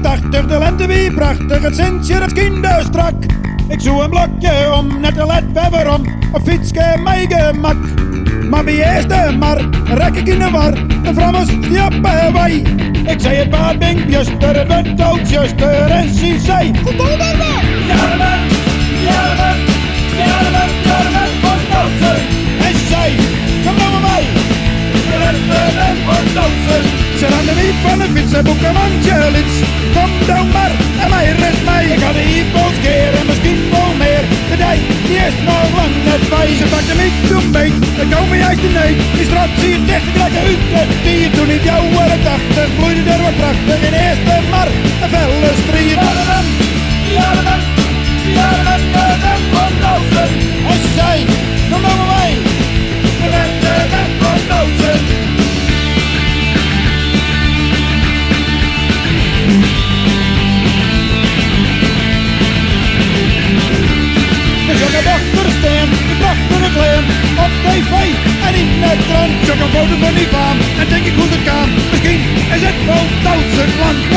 jaren 80, de lente wie prachtig, het Sintje dat kinder strak. Ik zoek een blokje om, net te let we waarom, op fietsje mijn gemak. Maar bij eerste maar, rek ik in de war, de vrammers die op wij. Ik zei een paar binkjuster, het werd oudjuster en ze zei: goed al maar maar! Jarmen, jarmen, jarmen, jarmen, voor doodsen. En ze zei: kom nou met mij! Rennen en voor doodsen. Ze renden niet van de fiets en boeken mandje lits. Kom dan maar en mij rest mij. Ik had de hippos keer en misschien wel meer. De dijk die is nog lang net bij. Ze pakte niet toen beet, dan komen juist de neet. Die straat zie je dicht gelijk uit. Die je toen niet jouw jaren 80 bloeide er wat prachtig. In eerste maar een felle strijd. Jarmen, jarmen, jarmen, jarmen, voor doodsen. En ze zei: kom nou met mij. Rennen en voor doodsen. De dochtersteen, de dochterenklein, op tv en in het krant. Zoek een foto van die vaan en denk ik hoe het kan. Misschien is het wel Duitse land.